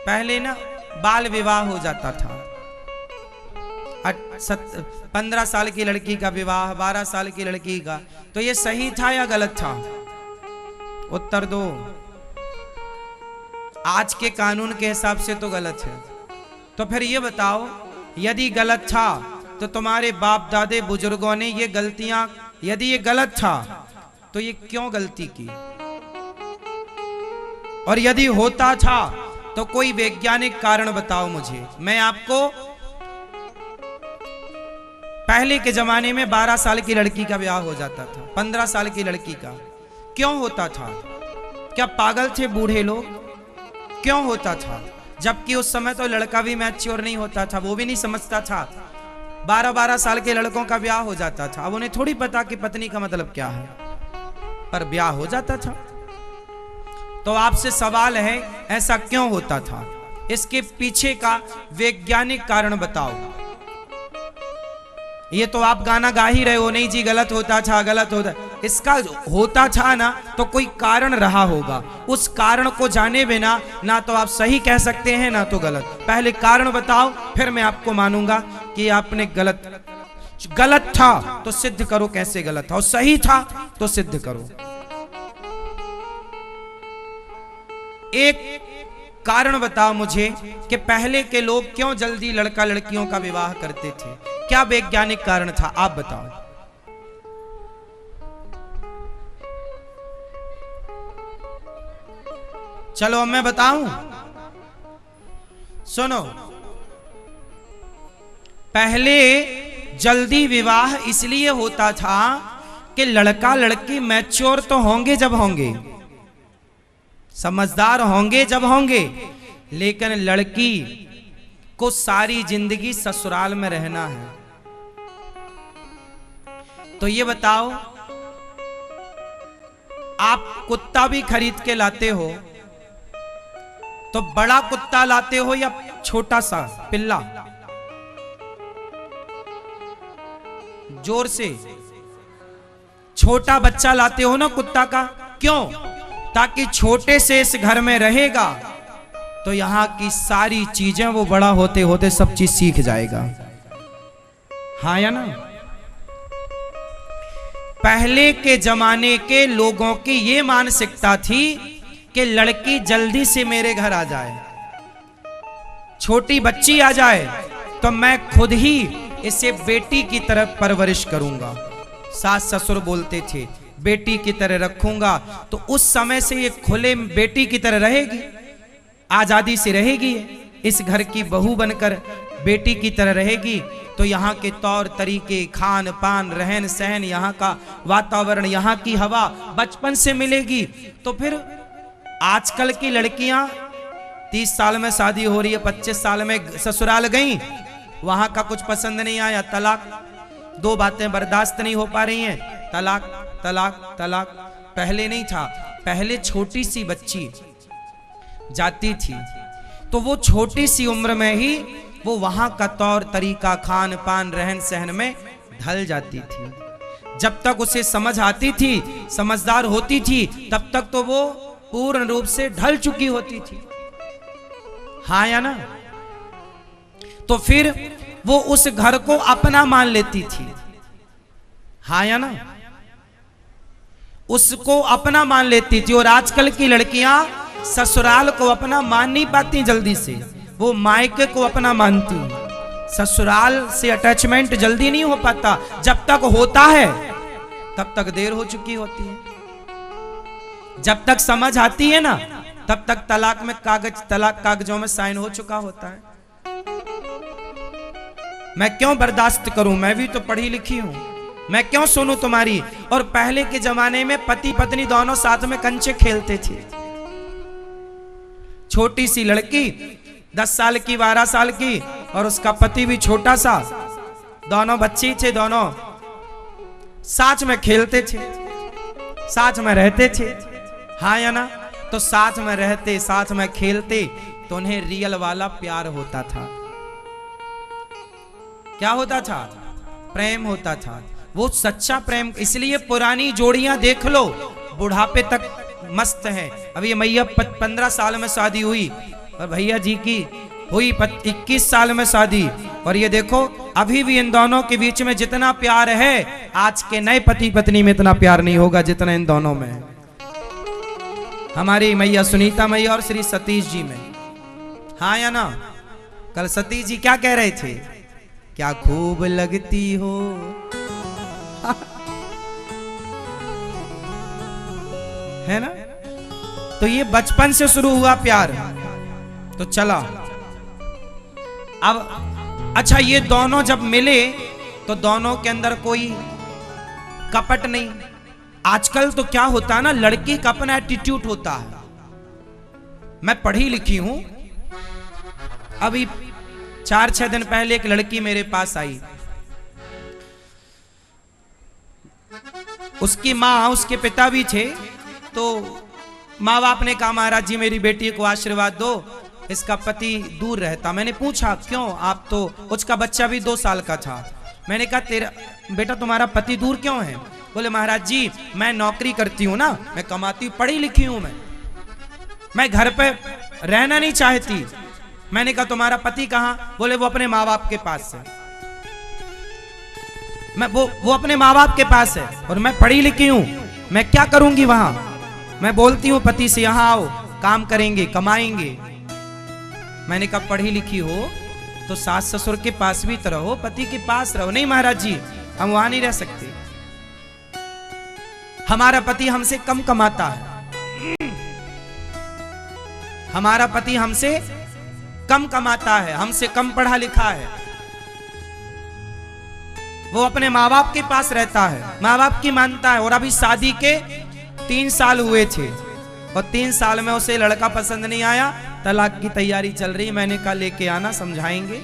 पहले ना बाल विवाह हो जाता था। 15 साल की लड़की का विवाह, 12 साल की लड़की का, तो ये सही था या गलत था? उत्तर दो। आज के कानून के हिसाब से तो गलत है। तो फिर ये बताओ, यदि गलत था तो तुम्हारे बाप दादे बुजुर्गों ने ये गलतियां, यदि ये गलत था तो ये क्यों गलती की? और यदि होता था तो कोई वैज्ञानिक कारण बताओ मुझे। मैं आपको पहले के जमाने में 12 साल की लड़की का ब्याह हो जाता था, 15 साल की लड़की का क्यों होता था? क्या पागल थे बूढ़े लोग? क्यों होता था? जबकि उस समय तो लड़का भी मैच्योर नहीं होता था, वो भी नहीं समझता था। 12-12 साल के लड़कों का ब्याह हो जाता था। अब उन्हें थोड़ी पता कि पत्नी का मतलब क्या है, पर ब्याह हो जाता था। तो आपसे सवाल है, ऐसा क्यों होता था? इसके पीछे का वैज्ञानिक कारण बताओ। ये तो आप गाना गा ही रहे हो, नहीं जी गलत होता था, गलत होता। इसका होता था ना तो कोई कारण रहा होगा। उस कारण को जाने बिना ना तो आप सही कह सकते हैं ना तो गलत। पहले कारण बताओ, फिर मैं आपको मानूंगा कि आपने गलत था तो सिद्ध करो कैसे गलत था, और सही था तो सिद्ध करो। एक कारण बताओ मुझे कि पहले के लोग क्यों जल्दी लड़का लड़कियों का विवाह करते थे। क्या वैज्ञानिक कारण था, आप बताओ। चलो मैं बताऊं, सुनो। पहले जल्दी विवाह इसलिए होता था कि लड़का लड़की मैच्योर तो होंगे जब होंगे, समझदार होंगे जब होंगे, लेकिन लड़की को सारी जिंदगी ससुराल में रहना है। तो ये बताओ, आप कुत्ता भी खरीद के लाते हो तो बड़ा कुत्ता लाते हो या छोटा सा पिल्ला? जोर से। छोटा बच्चा लाते हो ना कुत्ता का, क्यों? ताकि छोटे से इस घर में रहेगा तो यहां की सारी चीजें वो बड़ा होते होते सब चीज सीख जाएगा। हाँ या ना? पहले के जमाने के लोगों की ये मानसिकता थी कि लड़की जल्दी से मेरे घर आ जाए, छोटी बच्ची आ जाए तो मैं खुद ही इसे बेटी की तरह परवरिश करूंगा। सास ससुर बोलते थे बेटी की तरह रखूंगा, तो उस समय से ये खुले बेटी की तरह रहेगी, आजादी से रहेगी, इस घर की बहू बनकर बेटी की तरह रहेगी। तो यहाँ के तौर तरीके, खान पान, रहन सहन, यहाँ का वातावरण, यहाँ की हवा बचपन से मिलेगी। तो फिर आजकल की लड़कियां 30 साल में शादी हो रही है, 25 साल में ससुराल गई, वहां का कुछ पसंद नहीं आया, तलाक। 2 बातें बर्दाश्त नहीं हो पा रही हैं, तलाक तलाक तलाक। पहले नहीं था, पहले छोटी सी बच्ची जाती थी तो वो छोटी सी उम्र में ही वो वहां का तौर तरीका, खान पान, रहन सहन में ढल जाती थी। जब तक उसे समझ आती थी, समझदार होती थी, तब तक तो वो पूर्ण रूप से ढल चुकी होती थी। हाँ या ना? तो फिर वो उस घर को अपना मान लेती थी। हाँ या ना? उसको अपना मान लेती थी। और आजकल की लड़कियां ससुराल को अपना मान नहीं पाती जल्दी से, वो मायके को अपना मानती। ससुराल से अटैचमेंट जल्दी नहीं हो पाता, जब तक होता है तब तक देर हो चुकी होती है। जब तक समझ आती है ना तब तक तलाक में तलाक कागजों में साइन हो चुका होता है। मैं क्यों बर्दाश्त करूं, मैं भी तो पढ़ी लिखी हूं, मैं क्यों सुनूं तुम्हारी। और पहले के जमाने में पति पत्नी दोनों साथ में कंचे खेलते थे। छोटी सी लड़की 10 साल की, 12 साल की, और उसका पति भी छोटा सा, दोनों बच्चे थे, दोनों साथ में खेलते थे, साथ में रहते थे। हाँ या ना? तो साथ में रहते, साथ में खेलते तो उन्हें रियल वाला प्यार होता था। क्या होता था? प्रेम होता था, वो सच्चा प्रेम। इसलिए पुरानी जोड़ियां देख लो, बुढ़ापे तक मस्त है। अब ये मैया 15 साल में शादी हुई और भैया जी की हुई 21 साल में शादी, और ये देखो अभी भी इन दोनों के बीच में जितना प्यार है आज के नए पति पत्नी में इतना प्यार नहीं होगा जितना इन दोनों में है। हमारी मैया सुनीता मैया और श्री सतीश जी में, हाँ या ना? कल सतीश जी क्या कह रहे थे? क्या खूब लगती हो। है ना? तो ये बचपन से शुरू हुआ प्यार। तो चला अब अच्छा, ये दोनों जब मिले तो दोनों के अंदर कोई कपट नहीं। आजकल तो क्या होता है ना, लड़की का अपना एटीट्यूड होता है। मैं पढ़ी लिखी हूं, अभी 4-6 दिन पहले एक लड़की मेरे पास आई। उसकी माँ, उसके पिता भी थे, तो माँ बाप ने कहा महाराज जी मेरी बेटी को आशीर्वाद दो, इसका पति दूर रहता। मैंने पूछा क्यों? आप तो, उसका बच्चा भी 2 साल का था। मैंने कहा तेरा बेटा तुम्हारा पति दूर क्यों है? बोले महाराज जी मैं नौकरी करती हूँ ना, मैं कमाती हूँ, पढ़ी लिखी हूँ, मैं घर पे रहना नहीं चाहती। मैंने कहा तुम्हारा पति कहाँ? बोले वो अपने माँ बाप के पास है। वो अपने माँ बाप के पास है और मैं पढ़ी लिखी हूँ, मैं क्या करूंगी वहां? मैं बोलती हूँ पति से यहाँ आओ, काम करेंगे, कमाएंगे। मैंने कहा पढ़ी लिखी हो तो सास ससुर के पास भी तो रहो, पति के पास रहो। नहीं महाराज जी हम वहां नहीं रह सकते, हमारा पति हमसे कम कमाता है, हमारा पति हमसे कम कमाता है, हमसे कम पढ़ा लिखा है, वो अपने माँ बाप के पास रहता है, माँ बाप की मानता है। और अभी शादी के 3 साल हुए थे और 3 साल में उसे लड़का पसंद नहीं आया, तलाक की तैयारी चल रही। मैंने कहा लेके आना, समझाएंगे।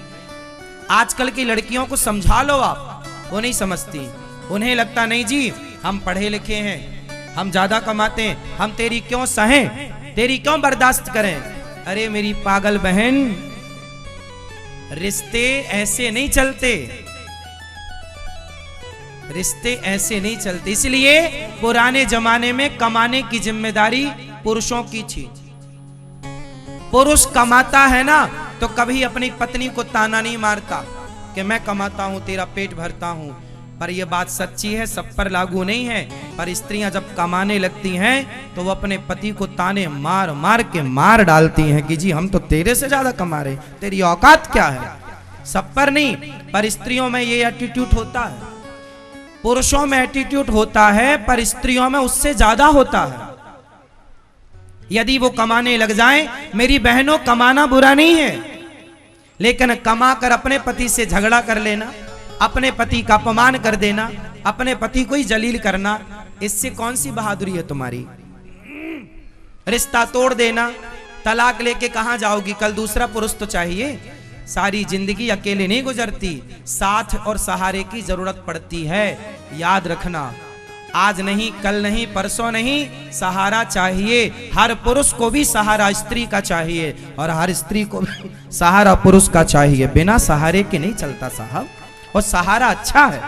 आजकल की लड़कियों को समझा लो आप, वो नहीं समझती। उन्हें लगता नहीं जी हम पढ़े लिखे हैं, हम ज्यादा कमाते हैं, हम तेरी क्यों सहें, तेरी क्यों बर्दाश्त करें। अरे मेरी पागल बहन, रिश्ते ऐसे नहीं चलते, रिश्ते ऐसे नहीं चलते। इसलिए पुराने जमाने में कमाने की जिम्मेदारी पुरुषों की थी। पुरुष कमाता है ना तो कभी अपनी पत्नी को ताना नहीं मारता कि मैं कमाता हूं तेरा पेट भरता हूं। पर यह बात सच्ची है, सब पर लागू नहीं है। पर स्त्रियां जब कमाने लगती हैं तो वो अपने पति को ताने मार मार के मार डालती हैं कि जी हम तो तेरे से ज्यादा कमा रहे, तेरी औकात क्या है। सब पर नहीं, पर स्त्रियों में ये एटीट्यूड होता है। पुरुषों में एटीट्यूड होता है पर स्त्रियों में उससे ज्यादा होता है। यदि वो कमाने लग जाएं, मेरी बहनों कमाना बुरा नहीं है, लेकिन कमा कर अपने पति से झगड़ा कर लेना, अपने पति का अपमान कर देना, अपने पति को ही जलील करना, इससे कौन सी बहादुरी है तुम्हारी? रिश्ता तोड़ देना, तलाक लेके कहां जाओगी? कल दूसरा पुरुष तो चाहिए। सारी जिंदगी अकेले नहीं गुजरती, साथ और सहारे की जरूरत पड़ती है। याद रखना, आज नहीं, कल नहीं, परसों नहीं, सहारा चाहिए। हर पुरुष को भी सहारा स्त्री का चाहिए और हर स्त्री को भी सहारा पुरुष का चाहिए। बिना सहारे के नहीं चलता साहब। और सहारा अच्छा है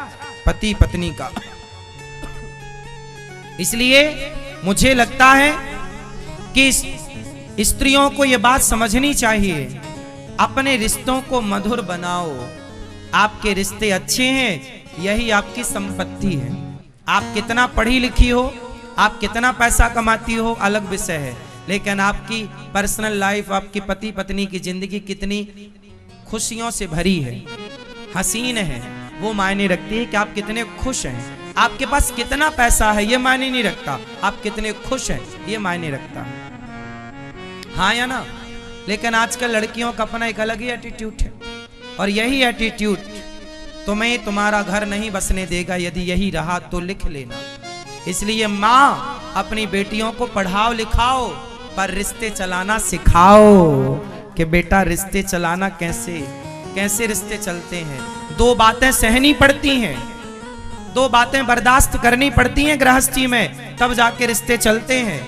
पति पत्नी का। इसलिए मुझे लगता है कि स्त्रियों को यह बात समझनी चाहिए, अपने रिश्तों को मधुर बनाओ। आपके रिश्ते अच्छे हैं, यही आपकी संपत्ति है। आप कितना पढ़ी लिखी हो, आप कितना पैसा कमाती हो, अलग विषय है, लेकिन आपकी पर्सनल लाइफ, आपकी पति पत्नी की जिंदगी कितनी खुशियों से भरी है, हसीन है, वो मायने रखती है कि आप कितने खुश हैं। आपके पास कितना पैसा है ये मायने नहीं रखता, आप कितने खुश हैं ये मायने रखता है। हाँ या ना? लेकिन आजकल लड़कियों का अपना एक अलग ही एटीट्यूड है, और यही एटीट्यूड तुम्हें तुम्हारा घर नहीं बसने देगा। यदि यही रहा तो लिख लेना। इसलिए माँ अपनी बेटियों को पढ़ाओ लिखाओ, पर रिश्ते चलाना सिखाओ कि बेटा रिश्ते चलाना कैसे कैसे रिश्ते चलते हैं। 2 बातें सहनी पड़ती हैं, 2 बातें बर्दाश्त करनी पड़ती हैं गृहस्थी में, तब जाके रिश्ते चलते हैं।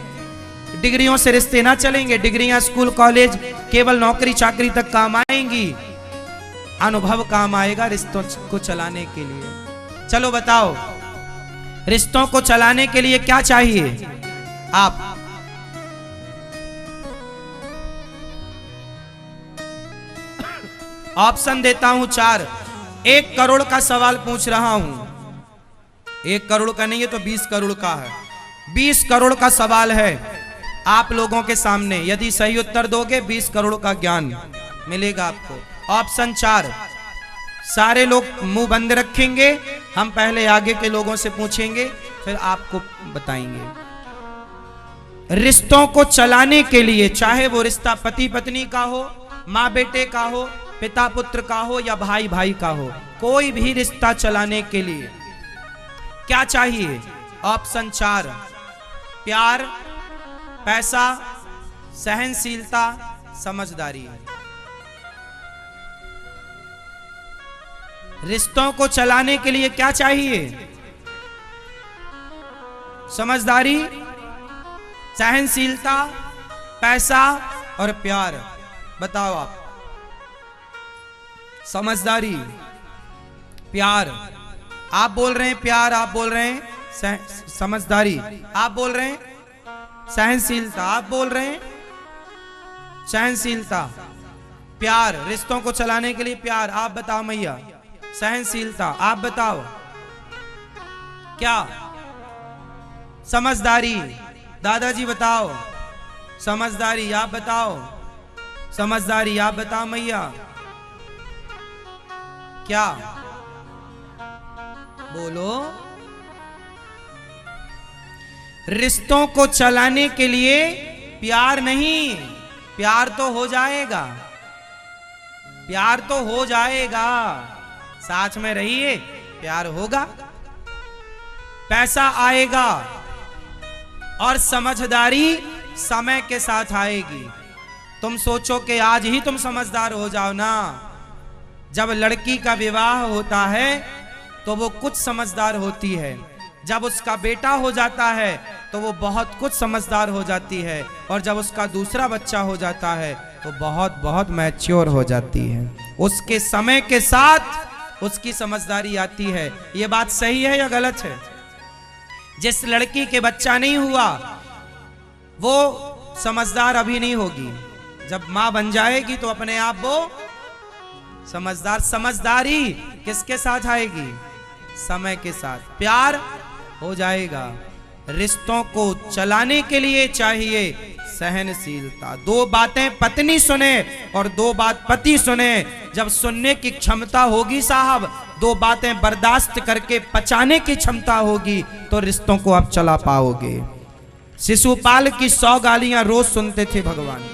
डिग्रियों से रिश्ते ना चलेंगे। डिग्रियां स्कूल कॉलेज केवल नौकरी चाकरी तक काम आएंगी, अनुभव काम आएगा रिश्तों को चलाने के लिए। चलो बताओ, रिश्तों को चलाने के लिए क्या चाहिए? आप ऑप्शन देता हूं 4। 1 करोड़ का सवाल पूछ रहा हूं। 1 करोड़ का नहीं है तो 20 करोड़ का है। 20 करोड़ का सवाल है आप लोगों के सामने। यदि सही उत्तर दोगे 20 करोड़ का ज्ञान मिलेगा आपको। ऑप्शन 4। सारे लोग मुंह बंद रखेंगे, हम पहले आगे के लोगों से पूछेंगे फिर आपको बताएंगे। रिश्तों को चलाने के लिए, चाहे वो रिश्ता पति पत्नी का हो, माँ बेटे का हो, पिता पुत्र का हो या भाई भाई का हो, कोई भी रिश्ता चलाने के लिए क्या चाहिए? ऑप्शन 4। प्यार, पैसा, सहनशीलता, समझदारी। रिश्तों को चलाने के लिए क्या चाहिए? समझदारी, सहनशीलता, पैसा और प्यार। बताओ आप। समझदारी, प्यार, आप बोल रहे हैं प्यार, आप बोल रहे हैं समझदारी, आप बोल रहे हैं सहनशीलता, आप बोल रहे हैं सहनशीलता, प्यार। रिश्तों को चलाने के लिए प्यार, आप बताओ मैया। सहनशीलता, आप बताओ क्या? समझदारी, दादाजी बताओ। समझदारी, आप बताओ। समझदारी, आप बताओ मैया क्या? बोलो। रिश्तों को चलाने के लिए प्यार नहीं, प्यार तो हो जाएगा, प्यार तो हो जाएगा, साथ में रहिए प्यार होगा, पैसा आएगा और समझदारी समय के साथ आएगी। तुम सोचो कि आज ही तुम समझदार हो जाओ ना। जब लड़की का विवाह होता है तो वो कुछ समझदार होती है, जब उसका बेटा हो जाता है तो वो बहुत कुछ समझदार हो जाती है, और जब उसका दूसरा बच्चा हो जाता है तो बहुत बहुत मैच्योर हो जाती है। उसके समय के साथ उसकी समझदारी आती है। ये बात सही है या गलत है? जिस लड़की के बच्चा नहीं हुआ वो समझदार अभी नहीं होगी, जब मां बन जाएगी तो अपने आप वो समझदार। समझदारी किसके साथ आएगी? समय के साथ। प्यार हो जाएगा। रिश्तों को चलाने के लिए चाहिए सहनशीलता। 2 बातें पत्नी सुने और 2 बात पति सुने। जब सुनने की क्षमता होगी साहब, 2 बातें बर्दाश्त करके पचाने की क्षमता होगी तो रिश्तों को आप चला पाओगे। शिशुपाल की 100 गालियां रोज सुनते थे भगवान।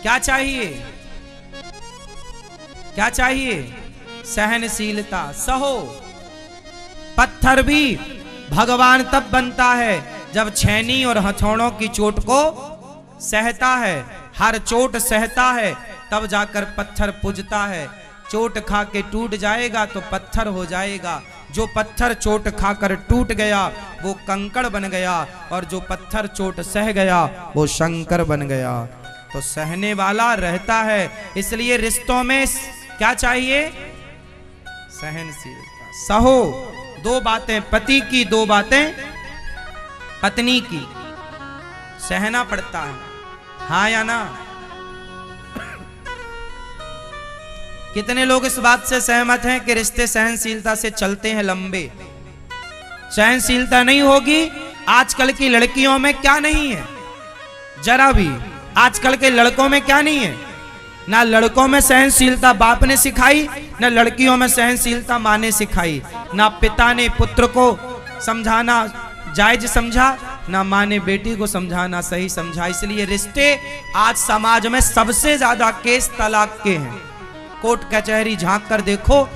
क्या चाहिए? क्या चाहिए? सहनशीलता। सहो। पत्थर भी भगवान तब बनता है जब छेनी और हथौड़ों की चोट को सहता है। हर चोट सहता है तब जाकर पत्थर पुजता है। चोट खा के टूट जाएगा तो पत्थर हो जाएगा। जो पत्थर चोट खाकर टूट गया वो कंकड़ बन गया, और जो पत्थर चोट सह गया वो शंकर बन गया। तो सहने वाला रहता है। इसलिए रिश्तों में क्या चाहिए? सहनशीलता। सहो। 2 बातें पति की, 2 बातें पत्नी की। सहना पड़ता है, हाँ या ना? कितने लोग इस बात से सहमत हैं कि रिश्ते सहनशीलता से चलते हैं लंबे? सहनशीलता नहीं होगी। आजकल की लड़कियों में क्या नहीं है? जरा भी। आजकल के लड़कों में क्या नहीं है? ना लड़कों में सहनशीलता बाप ने सिखाई, ना लड़कियों में सहनशीलता माँ ने सिखाई। ना पिता ने पुत्र को समझाना जायज समझा, ना माँ ने बेटी को समझाना सही समझा। इसलिए रिश्ते आज समाज में सबसे ज्यादा केस तलाक के हैं। कोर्ट कचहरी झांक कर देखो,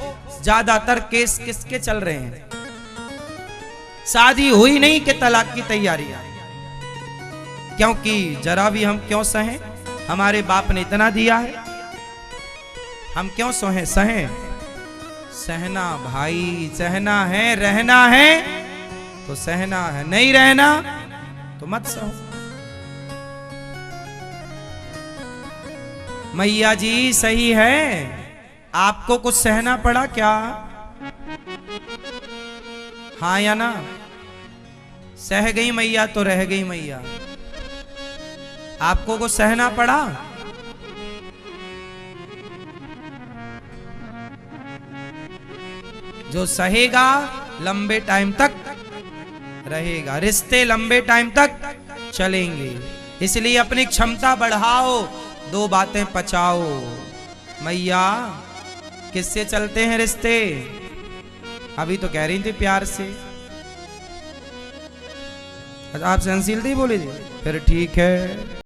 ज्यादातर केस किसके चल रहे हैं? शादी हुई नहीं कि तलाक की तैयारियां। क्योंकि जरा भी हम क्यों सहें? हमारे बाप ने इतना दिया है, हम क्यों सहें? सहना भाई, सहना है। रहना है तो सहना है, नहीं रहना तो मत सहो। मैया जी सही है, आपको कुछ सहना पड़ा क्या? हाँ या ना? सह गई मैया तो रह गई मैया। आपको कुछ सहना पड़ा? जो सहेगा लंबे टाइम तक रहेगा, रिश्ते लंबे टाइम तक चलेंगे। इसलिए अपनी क्षमता बढ़ाओ, दो बातें पचाओ। मैया किससे चलते हैं रिश्ते? अभी तो कह रही थी प्यार से। आप सहनशील थी बोले जी, फिर ठीक है।